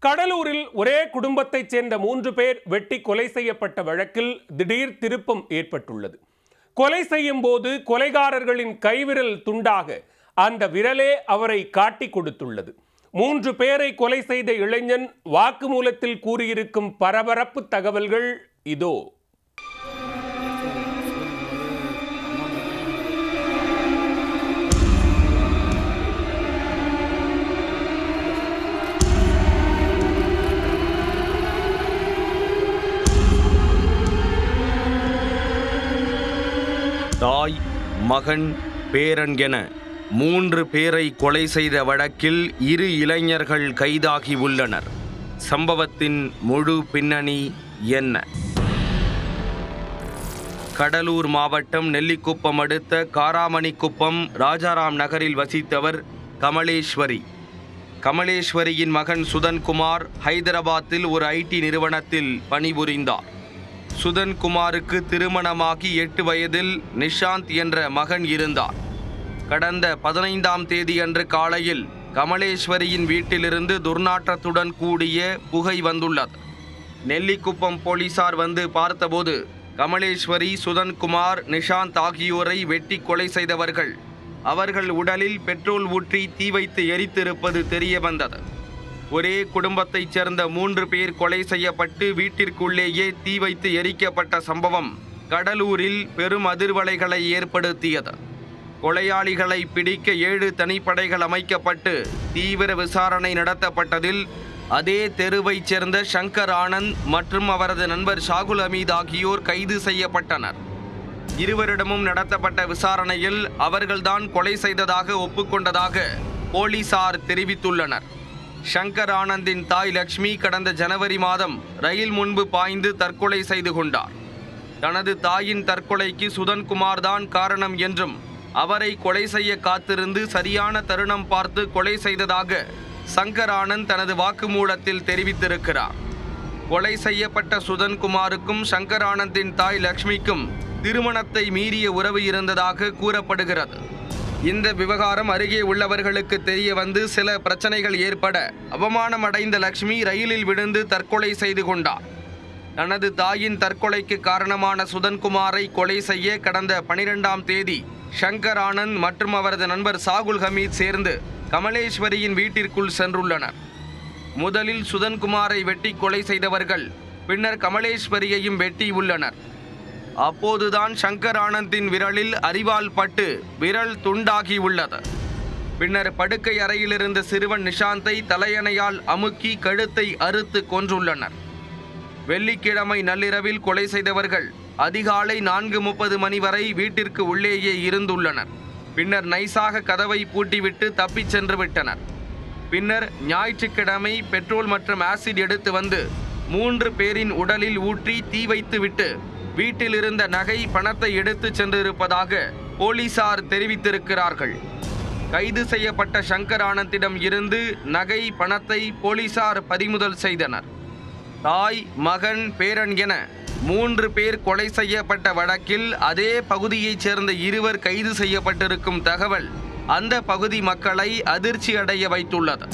கடலூரில் ஒரே குடும்பத்தைச் சேர்ந்த 3 பேர் வெட்டி கொலை செய்யப்பட்ட வழக்கில் திடீர் திருப்பம் ஏற்பட்டுள்ளது. கொலை செய்யும் போது கொலைகாரர்களின் கைவிரல் துண்டாக அந்த விரலே அவரை காட்டி கொடுத்துள்ளது. 3 பேரை கொலை செய்த இளைஞன் வாக்குமூலத்தில் கூறியிருக்கும் பரபரப்பு தகவல்கள் இதோ. தாய், மகன், பேரன் என 3 பேரை கொலை செய்த வழக்கில் 2 இளைஞர்கள் கைதாகி உள்ளனர். சம்பவத்தின் முழு பின்னணி என்ன? கடலூர் மாவட்டம் நெல்லிக்குப்பம் அடுத்த காராமணிக்குப்பம் ராஜாராம் நகரில் வசித்தவர் கமலேஸ்வரி. கமலேஸ்வரியின் மகன் சுதன்குமார் ஹைதராபாத்தில் ஒரு ஐடி நிறுவனத்தில் பணிபுரிந்தார். சுதன்குமாருக்கு திருமணமாகி 8 வயதில் நிஷாந்த் என்ற மகன் இருந்தார். கடந்த 15ஆம் தேதியன்று காலையில் கமலேஸ்வரியின் வீட்டிலிருந்து துர்நாற்றத்துடன் கூடிய புகை வந்துள்ளது. நெல்லிக்குப்பம் போலீசார் வந்து பார்த்தபோது கமலேஸ்வரி, சுதன்குமார், நிஷாந்த் ஆகியோரை வெட்டி கொலை செய்தவர்கள் அவர்கள் உடலில் பெட்ரோல் ஊற்றி தீ வைத்து எரித்திருப்பது தெரிய வந்தது. ஒரே குடும்பத்தைச் சேர்ந்த 3 பேர் கொலை செய்யப்பட்டு வீட்டிற்குள்ளேயே தீ வைத்து எரிக்கப்பட்ட சம்பவம் கடலூரில் பெரும் அதிர்வலைகளை ஏற்படுத்தியது. கொலையாளிகளை பிடிக்க 7 தனிப்படைகள் அமைக்கப்பட்டு தீவிர விசாரணை நடத்தப்பட்டதில் அதே தெருவைச் சேர்ந்த சங்கர் ஆனந்த் மற்றும் அவரது நண்பர் ஷாகுல் ஹமீத் ஆகியோர் கைது செய்யப்பட்டனர். இருவரிடமும் நடத்தப்பட்ட விசாரணையில் அவர்கள்தான் கொலை செய்ததாக ஒப்புக்கொண்டதாக போலீசார் தெரிவித்துள்ளனர். சங்கர் ஆனந்தின் தாய் லக்ஷ்மி கடந்த ஜனவரி மாதம் ரயில் முன்பு பாய்ந்து தற்கொலை செய்து கொண்டார். தனது தாயின் தற்கொலைக்கு சுதன்குமார் தான் காரணம் என்றும் அவரை கொலை செய்ய காத்திருந்து சரியான தருணம் பார்த்து கொலை செய்ததாக சங்கர் ஆனந்த் தனது வாக்குமூலத்தில் தெரிவித்திருக்கிறார். கொலை செய்யப்பட்ட சுதன்குமாருக்கும் சங்கர் ஆனந்தின் தாய் லக்ஷ்மிக்கும் திருமணத்தை மீறிய உறவு இருந்ததாக கூறப்படுகிறது. இந்த விவகாரம் அருகே உள்ளவர்களுக்கு தெரிய வந்து சில பிரச்சனைகள் ஏற்பட அவமானம் அடைந்த லக்ஷ்மி ரயிலில் விழுந்து தற்கொலை செய்து கொண்டார். தனது தாயின் தற்கொலைக்கு காரணமான சுதன்குமாரை கொலை செய்ய கடந்த 12ஆம் தேதி சங்கர் ஆனந்த் மற்றும் அவரது நண்பர் ஷாகுல் ஹமீத் சேர்ந்து கமலேஸ்வரியின் வீட்டிற்குள் சென்றுள்ளனர். முதலில் சுதன்குமாரை வெட்டி கொலை செய்தவர்கள் பின்னர் கமலேஸ்வரியையும் வெட்டி உள்ளனர். அப்போதுதான் சங்கர் ஆனந்தின் விரலில் அரிவாள் பட்டு விரல் துண்டாகி உள்ளது. பின்னர் படுக்கை அறையில் இருந்த சிறுவன் நிஷாந்தை தலையணையால் அமுக்கி கழுத்தை அறுத்து கொன்றுள்ளனர். வெள்ளிக்கிழமை நள்ளிரவில் கொலை செய்தவர்கள் அதிகாலை 4:30 மணி வரை வீட்டிற்கு உள்ளேயே இருந்துள்ளனர். பின்னர் நைசாக கதவை பூட்டிவிட்டு தப்பிச் சென்று விட்டனர். பின்னர் ஞாயிற்றுக்கிழமை பெட்ரோல் மற்றும் ஆசிட் எடுத்து வந்து 3 பேரின் உடலில் ஊற்றி தீ வைத்துவிட்டு வீட்டில் இருந்த நகை, பணத்தை எடுத்து சென்றிருப்பதாக போலீசார் தெரிவித்திருக்கிறார்கள். கைது செய்யப்பட்ட சங்கர் ஆனந்திடம் இருந்து நகை, பணத்தை போலீசார் பறிமுதல் செய்தனர். தாய், மகன், பேரன் என 3 பேர் கொலை செய்யப்பட்ட வழக்கில் அதே பகுதியைச் சேர்ந்த 2 கைது செய்யப்பட்டிருக்கும் தகவல் அந்த பகுதி மக்களை அதிர்ச்சி அடைய வைத்துள்ளது.